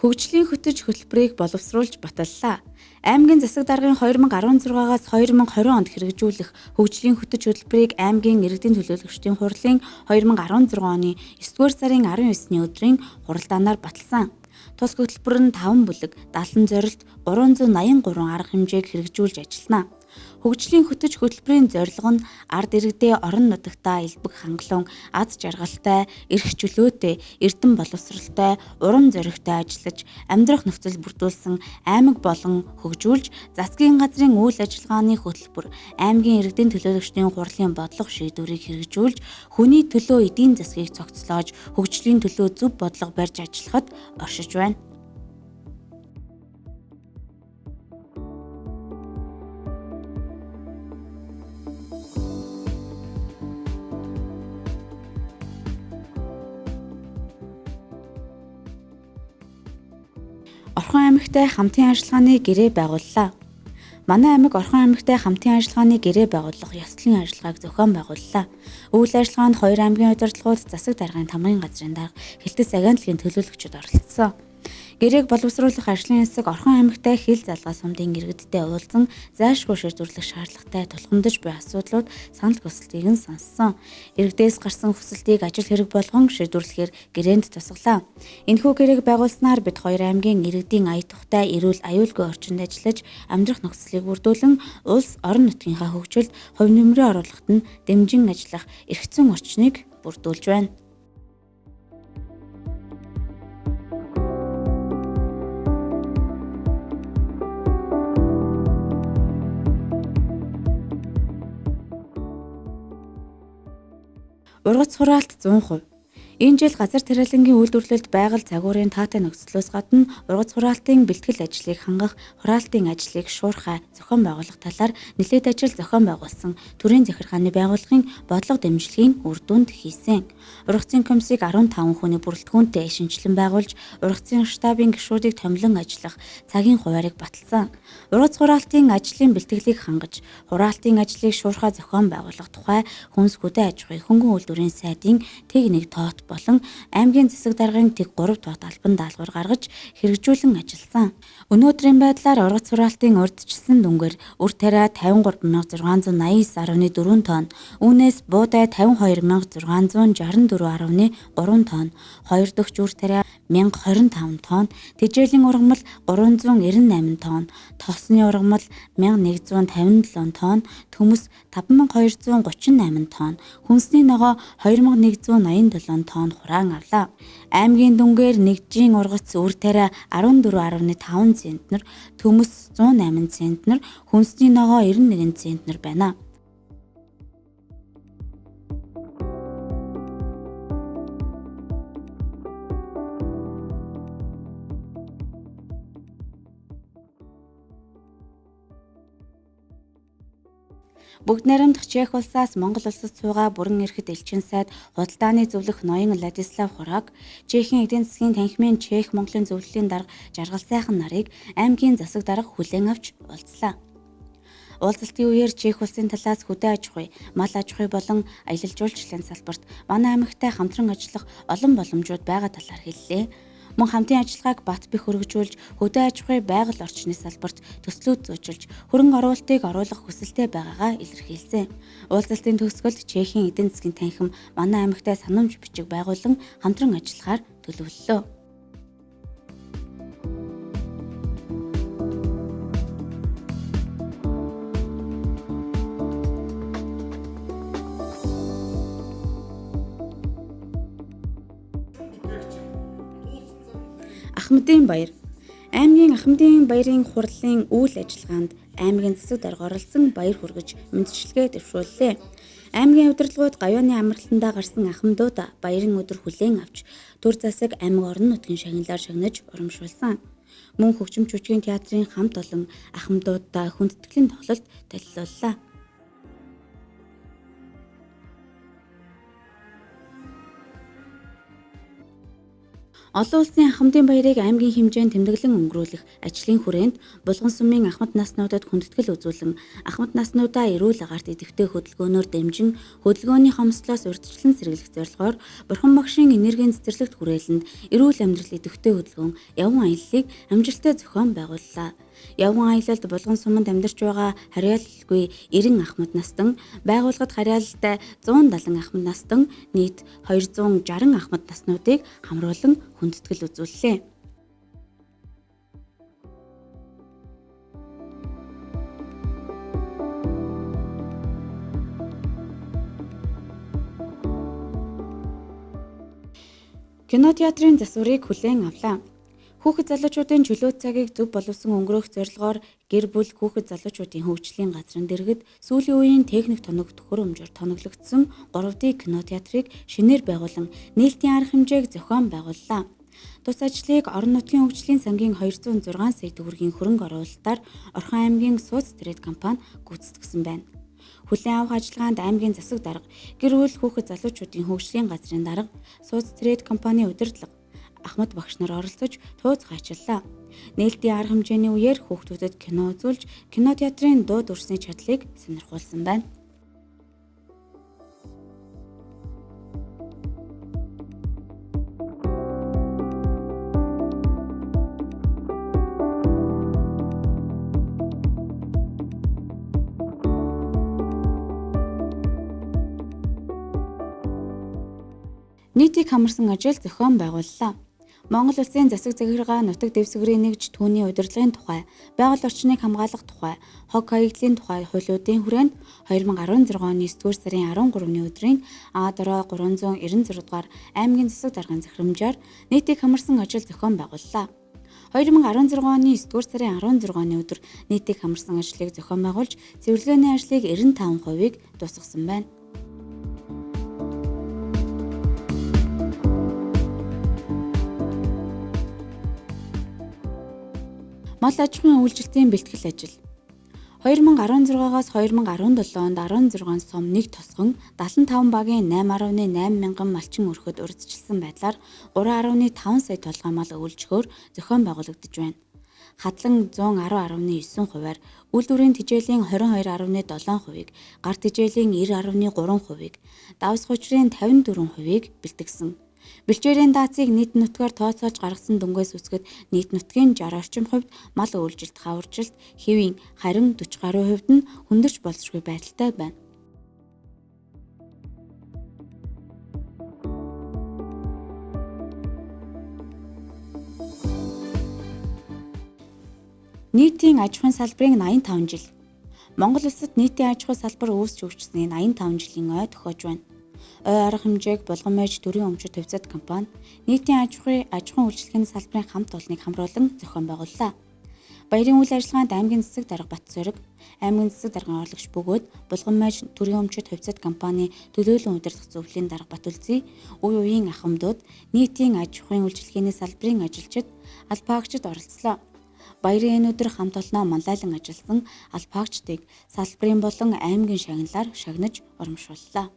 Хөгжлийн хөтөч хөтөлбөрийг боловсруулж баталлаа. Аймгийн засаг даргын 2016-аас 2020 онд хэрэгжүүлэх хөгжлийн хөтөч хөтөлбөрийг аймгийн иргэдийн төлөөлөгчдийн хурлын 2016 оны 9-р сарын 19-ний өдрийн хуралдаанаар баталсан. Тус хөтөлбөр нь 5 бүлэг, 70 зорилт, 383 арга хэмжээг хэрэгжүүлж ажиллана. Хөгжлийн хөтөч хөтөлбөрийн зорилго нь ард иргэдээ орон нутагтаа элбэг хангалуун, аз жаргалтай, эрх чөлөөтэй, эрдэм боловсралтай, урам зоригтой ажиллаж, амьдрах нөхцөл бүрдүүлсэн аймаг болон хөгжүүлж, засгийн газрын үйл ажиллагааны хөтөлбөр, аймгийн иргэдийн төлөөлөгчдийн хурлын бодлого шийдвэрийг хэрэгжүүлж, хүний төлөө эдийн засгийг цогцлоож, хөгжлийн төлөө зөв бодлого барьж ажиллахад оршиж байна. Орхон аймагтай хамтын ажиллагааны гэрээ байгууллаа. Манай аймаг Орхон аймагтай хамтын ажиллагааны гэрээ байгуулах ёслолын ажиллагааг зохион байгууллаа. Үйл ажиллагаанд 2 аймгийн удирдлагууд, засаг даргын тамгын газрын дарга, хэлтэц агентлагийн төлөөлөгчид оролцсон. Гэрээг боловсруулах ажлын хэсэг Орхон аймагтай хил залгаа сумдын иргэдтэй уулзан зайлшгүй шийдвэрлэх шаардлагатай тулгамдж буй асуудлууд, санал хүсэлтийг нь сонссон. Иргэдээс гарсан хүсэлтийг ажил хэрэг болгон шийдвэрлэхээр гэрээнд тусгалаа. Энэхүү гэрээг байгуулснаар бид 2 аймгийн иргэдийн ая тухтай, эрүүл аюулгүй орчинд ажиллаж, амьдрах нөхцөлийг бүрдүүлэн улс орон нутгийнхаа хөгжилд хувь нэмрээ оруулахад нь дэмжин ажиллах эрх зүйн орчныг бүрдүүлж байна. Ургац хураалт 100%. Энэ жил газар тариалангийн үйлдвэрлэлд байгаль цагуурын таатай нөхцлөөс гадна ургац хураалтын бэлтгэл ажлыг хангах, хураалтын ажлыг шуурхай зохион байгуулах талаар нэлээд ажил зохион байгуулсан төрийн захиргааны байгууллагын бодлого дэмжлэгийн үр дүнд хийсэн. Ургацын комиссийг 15 хүний бүрэлдэхүүнтэй шинжилэн байгуулж, ургацын штабын гишүүдийг томилон ажиллах цагийн хуваарийг баталсан. Ургац хураалтын ажлын бэлтгэлийг хангаж, хураалтын ажлыг шуурхай зохион байгуулах тухай хүнс хөдөө аж ахуйн хөнгөн үйлдвэрийн сайдын тэг 1 тоот болон аймгийн засаг даргын тэг 3 тоот албан даалгавар гаргаж хэрэгжүүлэн ажилласан. Өнөөдрийн байдлаар ургац хураалтын урьдчилсан дүнгээр үр тариа 53689.4 тонн, үүнээс буудай 52664.3 тонн, 2 дахь үр тариа 1025 тонн, тэжээлийн ургамал 398 тонн, тосны ургамал 1157 тонн, төмөс 5238 тонн, хүнсний ногоо 2187 тонн хураан авлаа. Аймгийн дүнгээр нэгжийн ургац үр тариа 14.5 центнер, төмөс 108 центнер, хүнсний ногоо 91 центнер байна. Бүгд найрамдах Чех улсаас Монгол улсад суугаа бүрэн эрхэт элчин сайд худалдааны зөвлөх ноён Владислав Хурак, Чехийн эдийн засгийн танхимын Чех Монголын зөвлөлийн дарга Жаргал сайхан нарыг аймгийн засаг дарга хүлээн авч уулзлаа. Уулзалтын үеэр Чех улсын талаас хөдөө аж ахуй, мал аж ахуй болон аялал жуулчлалын салбарт манай аймагтай хамтран ажиллах олон боломжууд байгаа талаар хэллээ. Мөн хамтын ажиллагааг бат бэх хөргөжүүлж, хөдөө аж ахуй, байгаль орчны салбарт төслүүд зөөчилж, хөрөнгө оруулалтыг оруулах хүсэлтэй байгаагаа илэрхийлсэн. Уулзалтын төгсгөлд Чехийн эдийн засгийн танхим манай аймагтай санамж бичиг байгуулан хамтран ажиллахаар төлөвлөлөө. Ахмадын баяр. Аймгийн Ахмадын баярын хурлын үйл ажиллагаанд аймгийн засаг дарга оролцсон баяр хүргэж мэндчилгээ дэвшүүллээ. Аймгийн удирдлагууд гавьяаны амралтандаа гарсан ахмадууд баярын өдөр хүлээн авч төр засаг аймаг орон нутгийн шагналаар шагнаж урамшуулсан. Мөн хөгжим жүжигний театрын хамт олон ахмадуудаа хүндэтгэлийн тоглолт толилууллаа. Олон улсын ахмадын баярыг аймгийн хэмжээнд тэмдэглэн өнгөрүүлэх ажлын хүрээнд Булган сумын ахмад наснуудад хүндэтгэл үзүүлэн ахмад наснуудаа эрүүл агаарт идэвхтэй хөдөлгөөнөөр дэмжин хөдөлгөөний хомсдлоос урьдчилан сэргийлэх зорилгоор Бурхан багшийн энергийн цэцэрлэгт хүрээлэнд эрүүл амьдрал идэвхтэй хөдөлгөөн явган аяллыг амжилттай зохион байгууллаа. Явган аялалд Булган суманд амьдарч байгаа харьяалалгүй 90 ахмад настан, байгууллагад харьяалалтай 170 ахмад настан нийт 260 ахмад наснуудыг хамруулан хүндэтгэл үзүүллээ. Кинотеатрын засварыг хүлээн авлаа. Хүүхэд залуучуудын чөлөө цагийг зөв боловсон өнгөрөөх зорилгоор гэр бүл хүүхэд залуучуудын хөгжлийн газрын дэргэд сүүлийн үеийн техник тоног төхөөрөмжөөр тоноглогдсон 3D кинотеатрыг шинээр байгуулан нээлтийн арга хэмжээг зохион байгууллаа. Тус ажлыг орон нутгийн хөгжлийн сангийн 206 сая төгрөгийн хөрөнгө оруулалтаар Орхон аймгийн Соцтрейд компани гүйцэтгэсэн байна. Хүлээн авах ажиллагаанд аймгийн засаг дарга, гэр бүл хүүхэд залуучуудын хөгжлийн газрын дарга, Соцтрейд компани удирдлага, ахмад багш нар оролцож тууз гайчиллаа. Нээлтийн арга хэмжээний үеэр хүүхдүүдэд кино үзүүлж, кинотеатрын дуу дүрсний чадлыг сонирхуулсан байна. Нийтийг хамарсан ажил зохион байгууллаа. Монгол Улсын засаг захиргаа нутаг дэвсгэрийн нэгж түүний удирдлагын тухай, байгаль орчныг хамгаалах тухай, хог хаягдлын тухай хуулиудын хүрээнд 2016 оны 9-р сарын 13-ны өдрийн А-дроо 396 дугаар аймгийн засаг даргын захирамжаар нийтийг хамарсан ажил зохион байгууллаа. 2016 оны 9-р сарын 16-ны өдөр нийтийг хамарсан ажлыг зохион байгуулж, цэвэрлэгээний ажлыг 95%-ийг дуусгасан байна. Мал аж ахуйн үйлчлэлтийн бэлтгэл ажил 2016-аас 2017 онд 16 сум 1 тосгон 75 багийн 8.8 мянган малчин өрхөд урьдчилсан байдлаар 3.5 сая толгой мал өвөлжөхөөр зохион байгуулагдаж байна. Хадлан 110.9%-аар үйлдвэрийн тижээлийн 22.7%-ийг, гар тижээлийн 90.3%-ийг, давс хучрын 54%-ийг бэлтгэсэн. Бэлчээрийн даацыг нийт нутгаар тооцоолж гаргасан дүнгээс үсгэд нийт нутгийн 60 орчим хувьд мал үйлжилт хаваржилт хэвийн харин 40 гаруй хувьд нь хүндэрч болзошгүй байдалтай байна. Нийтийн аж ахуйн салбарын 85 жил. Монгол улсад нийтийн аж ахуй салбар үүсч хөгжсөний 85 жилийн ой тохиож байна. Ой арга хэмжээг болгон байж төрийн өмчөд хувьцаат компани нийтийн аж ахуйн үйлчлэгээний салбарын хамт олныг хамруулан зохион байгууллаа. Баярын үйл ажиллагаанд аймгийн засаг дарга Бат Зориг, аймгийн засаг даргын орлогч бөгөөд болгон байж төрийн өмчөд хувьцаат компани төлөөлөн удирдах зөвлөлийн дарга Бат Үлзий, үе үеийн ахмадууд, нийтийн аж ахуйн үйлчлэгээний салбарын ажилчид, албаагчид оролцлоо. Баярын энэ өдөр хамт олноо манлайлан ажилласан албаагчдыг салбарын болон аймгийн шагналаар шагнаж урамшууллаа.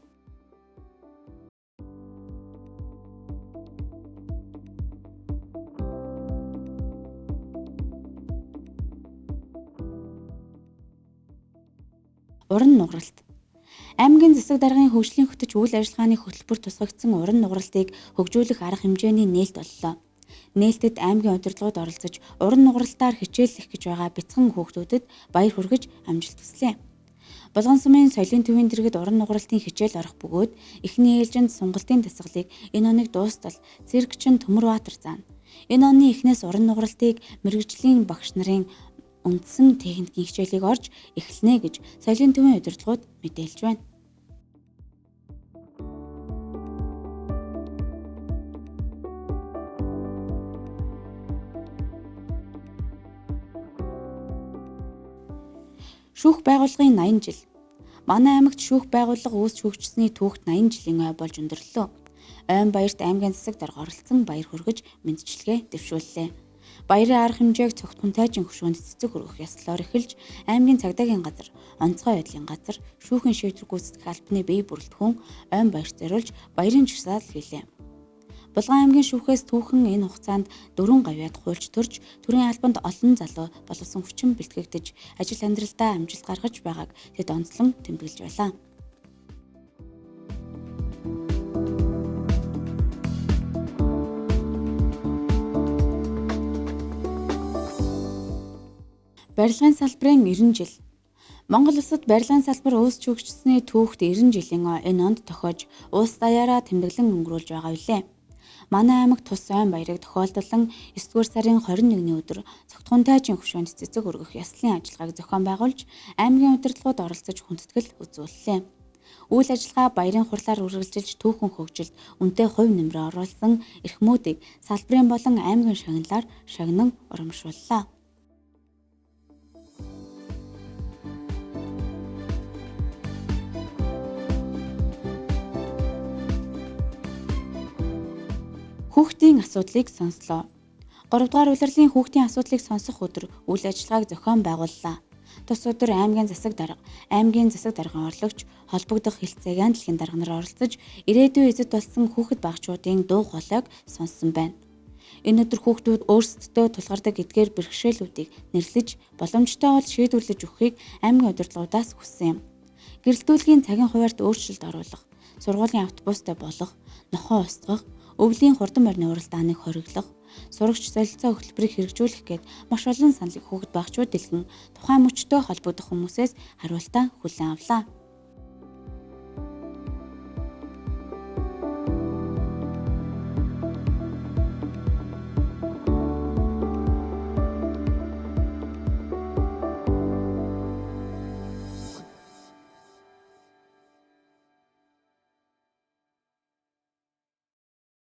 Уран нугаралт. Аймгийн засаг даргын хөгжлийн хөтөч үйл ажиллагааны хөтөлбөр тусгагдсан уран нугаралтыг хөгжүүлэх арга хэмжээний нээлт боллоо. Нээлтэд аймгийн удирдлагууд оролцож уран нугаралтаар хичээллэх гэж байгаа бяцхан хүүхдүүдэд баяр хүргэж амжилт хүслээ. Булган сумын соёлын төвийн дэргэд уран нугаралтын хичээл орох бөгөөд эхний ээлжинд сунгалтын дасгалыг энэ оныг дуустал циркчин Төмөрбаатар заана. Энэ оны эхнээс уран нугаралтыг мэргэжлийн багш нарын үндсэн техникийн хичээлийг орж эхэлнэ гэж соёлын төвийн удирдлагууд мэдээлж байна. Шүүх байгууллагын 80 жил. Манай аймагт шүүх байгууллага үүсч хөгжсөний түүхт 80 жилийн ой болж өндөрлөө. Ойн баярт аймгийн засаг дарга оролцсон баяр хүргэж мэндчилгээ дэвшүүллээ. Баярын арга хэмжээг цогт хүнтайжин хөшөөнд цэцэг өргөх ёслолоор эхэлж аймгийн цагдаагийн газар, онцгой байдлын газар, шүүхийн шийдвэр гүйцэтгэх албаны бие бүрэлдэхүүн ойн баярт зориулж баярын жагсаал хийлээ. Булган аймгийн шүүхээс түүхэн энэ хугацаанд 4 гавьяад хуульч төрж, төрийн албанд олон залуу боловсон хүчин бэлтгэгдэж, ажил амьдралдаа амжилт гаргаж байгааг тэд онцлон тэмдэглэж байлаа. Барилгын салбарын 90 жил. Монгол улсад барилгын салбар үүсч хөгжсөний түүхт 90 жилийн энэ онд тохиож улс даяараа тэмдэглэн өнгөрүүлж байгаа билээ. Манай аймагт тус айн баярыг тохиолдолон 9-р сарын 21-ний өдөр цогтхон тайжин хөшөөнд цэцэг өргөх яслын ажиллагааг зохион байгуулж, аймгийн удирдлагууд оролцож хүндэтгэл үзүүллээ. Үйл ажиллагаа баярын хурлаар үргэлжилж түүхэн хөгжилд үнэтэй хувь нэмрээ оруулсан эрхмүүдийг салбарын болон аймгийн шагналаар шагнан урамшууллаа. Хүүхдийн асуудлыг сонслоо. 3 дугаар улирлын хүүхдийн асуудлыг сонсох өдөр үйл ажиллагааг зохион байгууллаа. Тус өдөр аймгийн засаг дарга, аймгийн засаг даргын орлогч, холбогдох хэлтцээгийн дэлхийн дарга нар оролцож, ирээдүйн эзэд болсон хүүхэд багчуудын дуу хоолойг сонссон байна. Энэ өдөр хүүхдүүд өөрсдөө тулгардаг эдгээр бэрхшээлүүдийг нэрлэж, боломжтой бол шийдвэрлэж өгөхийг аймгийн удирдлагуудаас хүссэн юм. Гэрэлтүүлгийн цагийн хуваарьд өөрчлөлт оруулах, сургуулийн автобустай болох, нохоо устгах, өвлийн хурдан морины уралдааныг хориглох, сурагч солилцоо хөтөлбөрийг хэрэгжүүлэх гээд маш олон саналыг хүүхэд багчууд дэлгэн тухайн мөчтөө холбогдох хүмүүсээс хариултаа хүлээн авлаа.